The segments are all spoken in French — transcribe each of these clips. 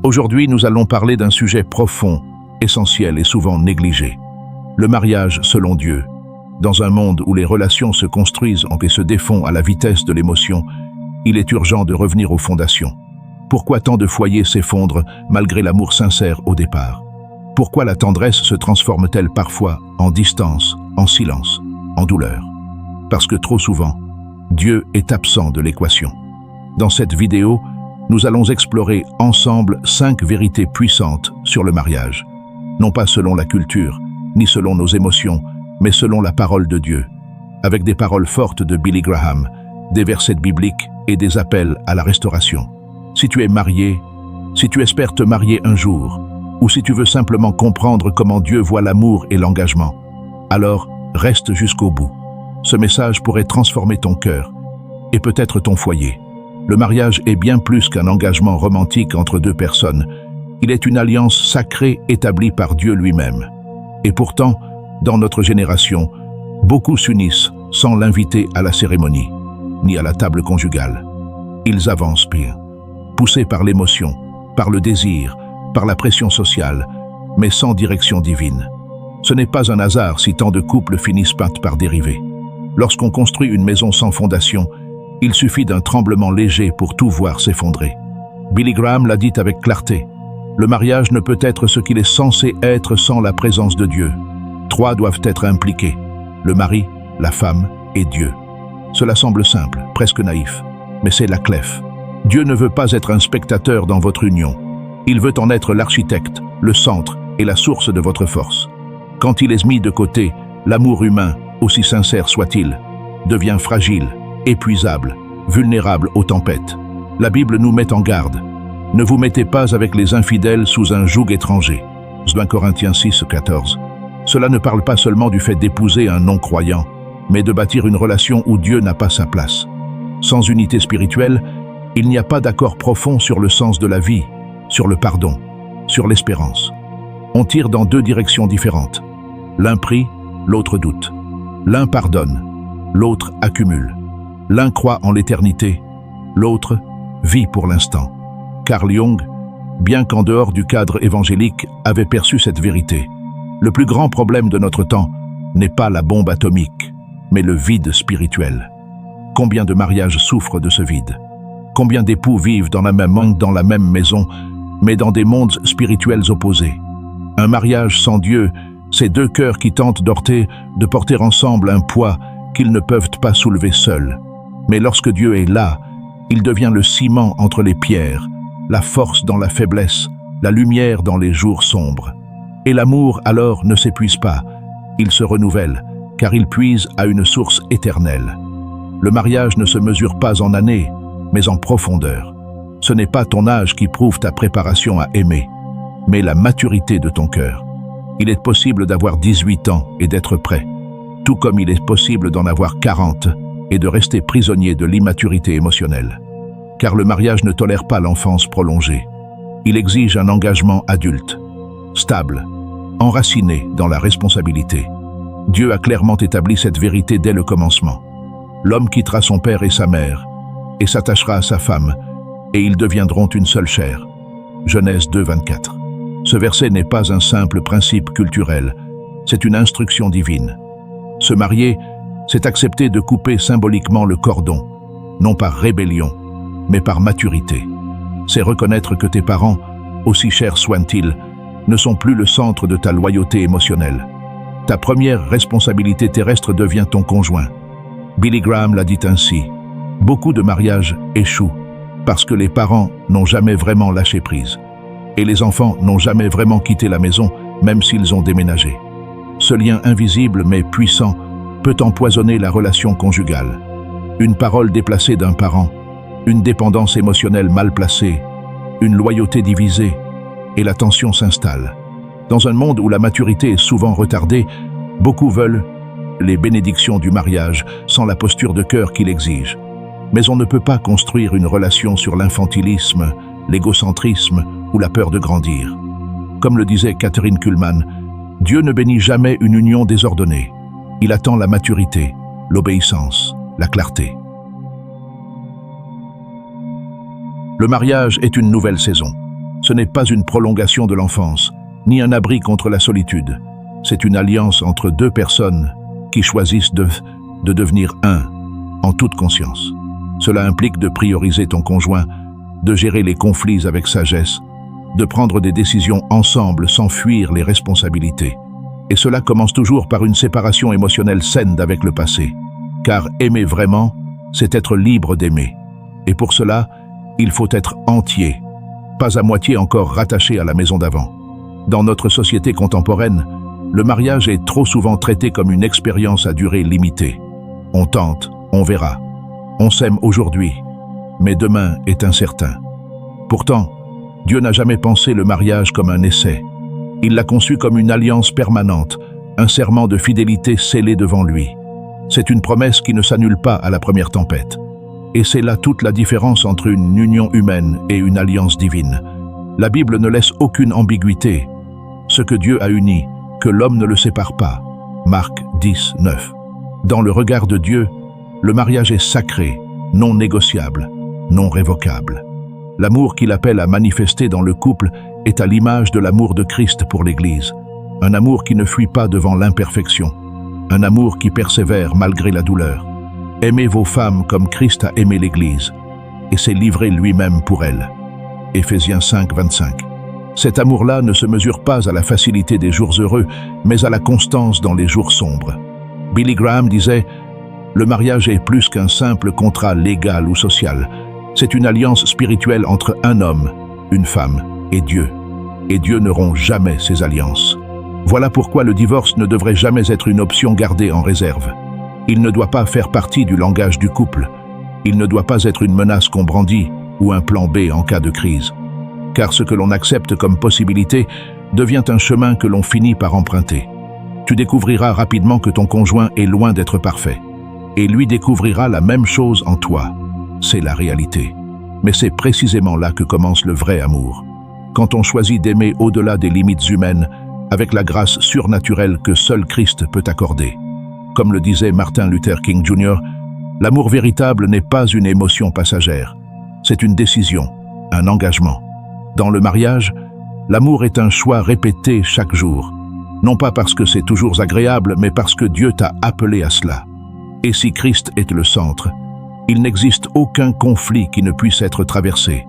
Aujourd'hui, nous allons parler d'un sujet profond, essentiel et souvent négligé. Le mariage selon Dieu. Dans un monde où les relations se construisent et se défont à la vitesse de l'émotion, il est urgent de revenir aux fondations. Pourquoi tant de foyers s'effondrent malgré l'amour sincère au départ? Pourquoi la tendresse se transforme-t-elle parfois en distance, en silence, en douleur? Parce que trop souvent, Dieu est absent de l'équation. Dans cette vidéo, nous allons explorer ensemble 5 vérités puissantes sur le mariage. Non pas selon la culture, ni selon nos émotions, mais selon la parole de Dieu. Avec des paroles fortes de Billy Graham, des versets bibliques et des appels à la restauration. Si tu es marié, si tu espères te marier un jour, ou si tu veux simplement comprendre comment Dieu voit l'amour et l'engagement, alors reste jusqu'au bout. Ce message pourrait transformer ton cœur et peut-être ton foyer. Le mariage est bien plus qu'un engagement romantique entre deux personnes. Il est une alliance sacrée établie par Dieu lui-même. Et pourtant, dans notre génération, beaucoup s'unissent sans l'inviter à la cérémonie, ni à la table conjugale. Ils avancent pire, poussés par l'émotion, par le désir, par la pression sociale, mais sans direction divine. Ce n'est pas un hasard si tant de couples finissent par dériver. Lorsqu'on construit une maison sans fondation, il suffit d'un tremblement léger pour tout voir s'effondrer. Billy Graham l'a dit avec clarté. Le mariage ne peut être ce qu'il est censé être sans la présence de Dieu. 3 doivent être impliqués: le mari, la femme et Dieu. Cela semble simple, presque naïf, mais c'est la clef. Dieu ne veut pas être un spectateur dans votre union. Il veut en être l'architecte, le centre et la source de votre force. Quand il est mis de côté, l'amour humain, aussi sincère soit-il, devient fragile, épuisable, vulnérable aux tempêtes. La Bible nous met en garde. Ne vous mettez pas avec les infidèles sous un joug étranger. 2 Corinthiens 6, 14. Cela ne parle pas seulement du fait d'épouser un non-croyant, mais de bâtir une relation où Dieu n'a pas sa place. Sans unité spirituelle, il n'y a pas d'accord profond sur le sens de la vie, sur le pardon, sur l'espérance. On tire dans 2 directions différentes. L'un prie, l'autre doute. L'un pardonne, l'autre accumule. L'un croit en l'éternité, l'autre vit pour l'instant. Carl Jung, bien qu'en dehors du cadre évangélique, avait perçu cette vérité. Le plus grand problème de notre temps n'est pas la bombe atomique, mais le vide spirituel. Combien de mariages souffrent de ce vide? Combien d'époux vivent dans la même maison, mais dans des mondes spirituels opposés? Un mariage sans Dieu, c'est 2 cœurs qui tentent de porter ensemble un poids qu'ils ne peuvent pas soulever seuls. Mais lorsque Dieu est là, il devient le ciment entre les pierres, la force dans la faiblesse, la lumière dans les jours sombres. Et l'amour alors ne s'épuise pas, il se renouvelle, car il puise à une source éternelle. Le mariage ne se mesure pas en années, mais en profondeur. Ce n'est pas ton âge qui prouve ta préparation à aimer, mais la maturité de ton cœur. Il est possible d'avoir 18 ans et d'être prêt, tout comme il est possible d'en avoir 40 et de rester prisonnier de l'immaturité émotionnelle. Car le mariage ne tolère pas l'enfance prolongée. Il exige un engagement adulte, stable, enraciné dans la responsabilité. Dieu a clairement établi cette vérité dès le commencement. L'homme quittera son père et sa mère, et s'attachera à sa femme, et ils deviendront une seule chair. Genèse 2, 24. Ce verset n'est pas un simple principe culturel, c'est une instruction divine. Se marier, c'est accepter de couper symboliquement le cordon, non par rébellion, mais par maturité. C'est reconnaître que tes parents, aussi chers soient-ils, ne sont plus le centre de ta loyauté émotionnelle. Ta première responsabilité terrestre devient ton conjoint. Billy Graham l'a dit ainsi. Beaucoup de mariages échouent parce que les parents n'ont jamais vraiment lâché prise. Et les enfants n'ont jamais vraiment quitté la maison, même s'ils ont déménagé. Ce lien invisible mais puissant peut empoisonner la relation conjugale. Une parole déplacée d'un parent, une dépendance émotionnelle mal placée, une loyauté divisée, et la tension s'installe. Dans un monde où la maturité est souvent retardée, beaucoup veulent les bénédictions du mariage sans la posture de cœur qu'il exige. Mais on ne peut pas construire une relation sur l'infantilisme, l'égocentrisme ou la peur de grandir. Comme le disait Kathryn Kuhlman, Dieu ne bénit jamais une union désordonnée. Il attend la maturité, l'obéissance, la clarté. Le mariage est une nouvelle saison. Ce n'est pas une prolongation de l'enfance, ni un abri contre la solitude. C'est une alliance entre deux personnes qui choisissent de devenir un, en toute conscience. Cela implique de prioriser ton conjoint, de gérer les conflits avec sagesse, de prendre des décisions ensemble sans fuir les responsabilités. Et cela commence toujours par une séparation émotionnelle saine d'avec le passé. Car aimer vraiment, c'est être libre d'aimer. Et pour cela, il faut être entier, pas à moitié encore rattaché à la maison d'avant. Dans notre société contemporaine, le mariage est trop souvent traité comme une expérience à durée limitée. On tente, on verra. On s'aime aujourd'hui, mais demain est incertain. Pourtant, Dieu n'a jamais pensé le mariage comme un essai. Il l'a conçu comme une alliance permanente, un serment de fidélité scellé devant lui. C'est une promesse qui ne s'annule pas à la première tempête. Et c'est là toute la différence entre une union humaine et une alliance divine. La Bible ne laisse aucune ambiguïté. Ce que Dieu a uni, que l'homme ne le sépare pas. Marc 10, 9. Dans le regard de Dieu, le mariage est sacré, non négociable, non révocable. L'amour qu'il appelle à manifester dans le couple est à l'image de l'amour de Christ pour l'Église. Un amour qui ne fuit pas devant l'imperfection. Un amour qui persévère malgré la douleur. Aimez vos femmes comme Christ a aimé l'Église et s'est livré lui-même pour elle. Éphésiens 5, 25. Cet amour-là ne se mesure pas à la facilité des jours heureux, mais à la constance dans les jours sombres. Billy Graham disait « Le mariage est plus qu'un simple contrat légal ou social. C'est une alliance spirituelle entre un homme, une femme et Dieu. Et Dieu ne rompt jamais ses alliances. Voilà pourquoi le divorce ne devrait jamais être une option gardée en réserve. Il ne doit pas faire partie du langage du couple. Il ne doit pas être une menace qu'on brandit ou un plan B en cas de crise. Car ce que l'on accepte comme possibilité devient un chemin que l'on finit par emprunter. Tu découvriras rapidement que ton conjoint est loin d'être parfait. Et lui découvrira la même chose en toi. C'est la réalité. Mais c'est précisément là que commence le vrai amour. Quand on choisit d'aimer au-delà des limites humaines, avec la grâce surnaturelle que seul Christ peut accorder. Comme le disait Martin Luther King Jr., l'amour véritable n'est pas une émotion passagère. C'est une décision, un engagement. Dans le mariage, l'amour est un choix répété chaque jour. Non pas parce que c'est toujours agréable, mais parce que Dieu t'a appelé à cela. Et si Christ est le centre, il n'existe aucun conflit qui ne puisse être traversé,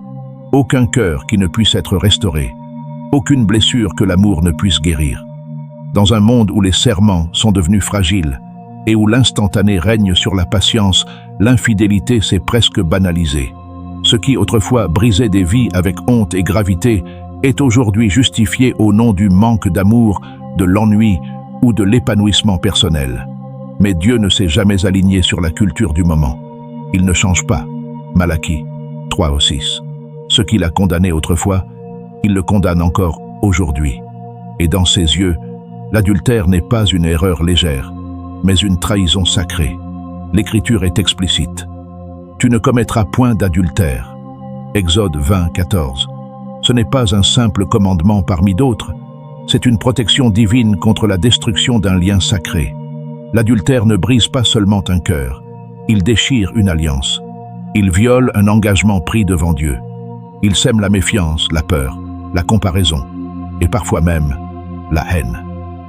aucun cœur qui ne puisse être restauré, aucune blessure que l'amour ne puisse guérir. Dans un monde où les serments sont devenus fragiles et où l'instantané règne sur la patience, l'infidélité s'est presque banalisée. Ce qui autrefois brisait des vies avec honte et gravité est aujourd'hui justifié au nom du manque d'amour, de l'ennui ou de l'épanouissement personnel. Mais Dieu ne s'est jamais aligné sur la culture du moment. Il ne change pas. Malachie 3:6. Ce qu'il a condamné autrefois, il le condamne encore aujourd'hui. Et dans ses yeux, l'adultère n'est pas une erreur légère, mais une trahison sacrée. L'Écriture est explicite. Tu ne commettras point d'adultère. Exode 20:14. Ce n'est pas un simple commandement parmi d'autres, c'est une protection divine contre la destruction d'un lien sacré. L'adultère ne brise pas seulement un cœur, il déchire une alliance. Il viole un engagement pris devant Dieu. Il sème la méfiance, la peur, la comparaison, et parfois même la haine.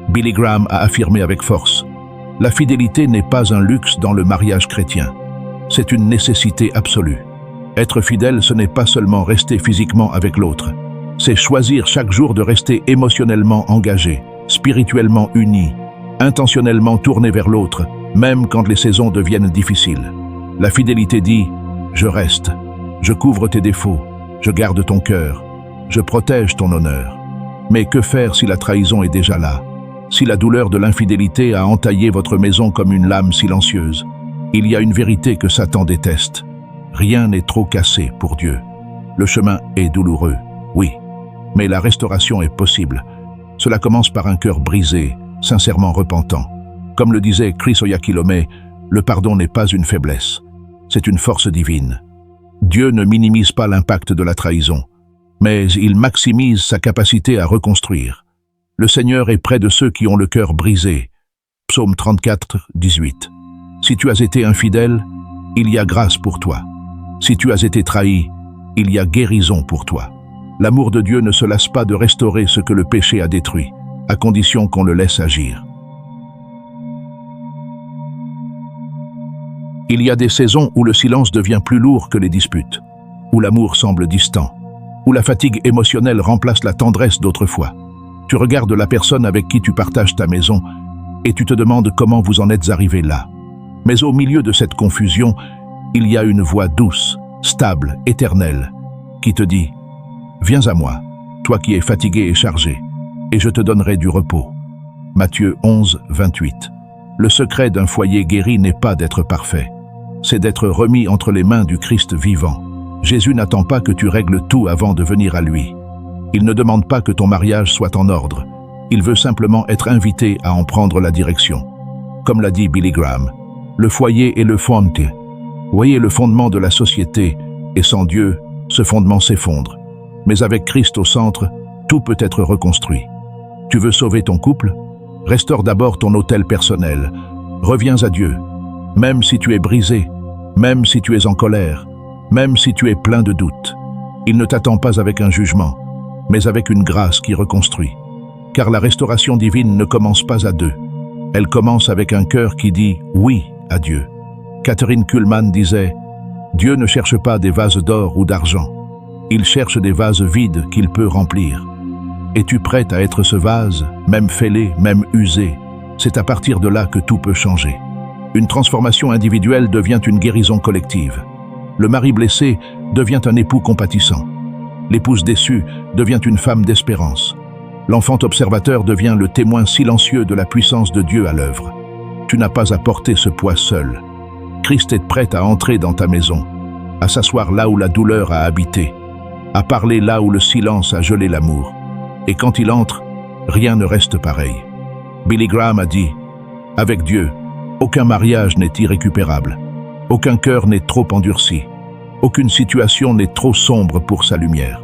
Billy Graham a affirmé avec force, « La fidélité n'est pas un luxe dans le mariage chrétien. C'est une nécessité absolue. Être fidèle, ce n'est pas seulement rester physiquement avec l'autre. C'est choisir chaque jour de rester émotionnellement engagé, spirituellement uni, intentionnellement tourné vers l'autre, même quand les saisons deviennent difficiles. La fidélité dit « Je reste, je couvre tes défauts, je garde ton cœur, je protège ton honneur. » Mais que faire si la trahison est déjà là? Si la douleur de l'infidélité a entaillé votre maison comme une lame silencieuse? Il y a une vérité que Satan déteste. Rien n'est trop cassé pour Dieu. Le chemin est douloureux, oui, mais la restauration est possible. Cela commence par un cœur brisé, sincèrement repentant. Comme le disait Chris Oyakhilome, le pardon n'est pas une faiblesse, c'est une force divine. Dieu ne minimise pas l'impact de la trahison, mais il maximise sa capacité à reconstruire. Le Seigneur est près de ceux qui ont le cœur brisé. Psaume 34, 18. Si tu as été infidèle, il y a grâce pour toi. Si tu as été trahi, il y a guérison pour toi. L'amour de Dieu ne se lasse pas de restaurer ce que le péché a détruit, à condition qu'on le laisse agir. Il y a des saisons où le silence devient plus lourd que les disputes, où l'amour semble distant, où la fatigue émotionnelle remplace la tendresse d'autrefois. Tu regardes la personne avec qui tu partages ta maison et tu te demandes comment vous en êtes arrivé là. Mais au milieu de cette confusion, il y a une voix douce, stable, éternelle, qui te dit « Viens à moi, toi qui es fatigué et chargé, et je te donnerai du repos. » Matthieu 11, 28. Le secret d'un foyer guéri n'est pas d'être parfait, c'est d'être remis entre les mains du Christ vivant. Jésus n'attend pas que tu règles tout avant de venir à lui. Il ne demande pas que ton mariage soit en ordre. Il veut simplement être invité à en prendre la direction. Comme l'a dit Billy Graham, le foyer est le fondement. Voyez le fondement de la société, et sans Dieu, ce fondement s'effondre. Mais avec Christ au centre, tout peut être reconstruit. Tu veux sauver ton couple? Restaure d'abord ton autel personnel. Reviens à Dieu. Même si tu es brisé, même si tu es en colère, même si tu es plein de doutes. Il ne t'attend pas avec un jugement, mais avec une grâce qui reconstruit. Car la restauration divine ne commence pas à deux. Elle commence avec un cœur qui dit « oui » à Dieu. Catherine Kuhlman disait « Dieu ne cherche pas des vases d'or ou d'argent. Il cherche des vases vides qu'il peut remplir. » Es-tu prête à être ce vase, même fêlé, même usé? C'est à partir de là que tout peut changer. Une transformation individuelle devient une guérison collective. Le mari blessé devient un époux compatissant. L'épouse déçue devient une femme d'espérance. L'enfant observateur devient le témoin silencieux de la puissance de Dieu à l'œuvre. Tu n'as pas à porter ce poids seul. Christ est prêt à entrer dans ta maison, à s'asseoir là où la douleur a habité, à parler là où le silence a gelé l'amour. Et quand il entre, rien ne reste pareil. Billy Graham a dit « Avec Dieu, aucun mariage n'est irrécupérable. Aucun cœur n'est trop endurci. Aucune situation n'est trop sombre pour sa lumière. »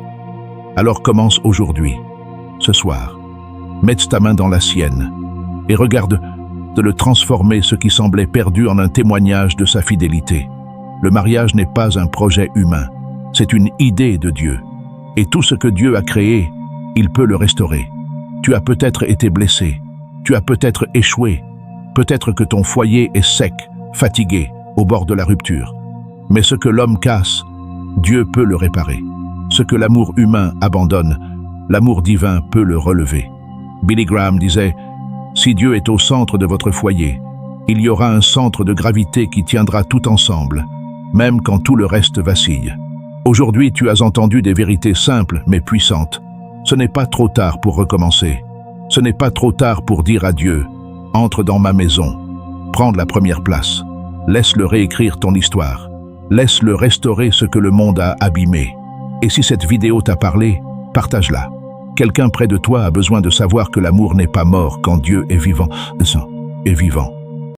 Alors commence aujourd'hui, ce soir. Mets ta main dans la sienne et regarde de le transformer ce qui semblait perdu en un témoignage de sa fidélité. Le mariage n'est pas un projet humain, c'est une idée de Dieu. Et tout ce que Dieu a créé, il peut le restaurer. Tu as peut-être été blessé, tu as peut-être échoué, peut-être que ton foyer est sec, fatigué, au bord de la rupture. Mais ce que l'homme casse, Dieu peut le réparer. Ce que l'amour humain abandonne, l'amour divin peut le relever. Billy Graham disait « Si Dieu est au centre de votre foyer, il y aura un centre de gravité qui tiendra tout ensemble, même quand tout le reste vacille. » Aujourd'hui, tu as entendu des vérités simples mais puissantes. Ce n'est pas trop tard pour recommencer. Ce n'est pas trop tard pour dire à Dieu « Entre dans ma maison, prends la première place. Laisse-le réécrire ton histoire. Laisse-le restaurer ce que le monde a abîmé. » Et si cette vidéo t'a parlé, partage-la. Quelqu'un près de toi a besoin de savoir que l'amour n'est pas mort quand Dieu est vivant.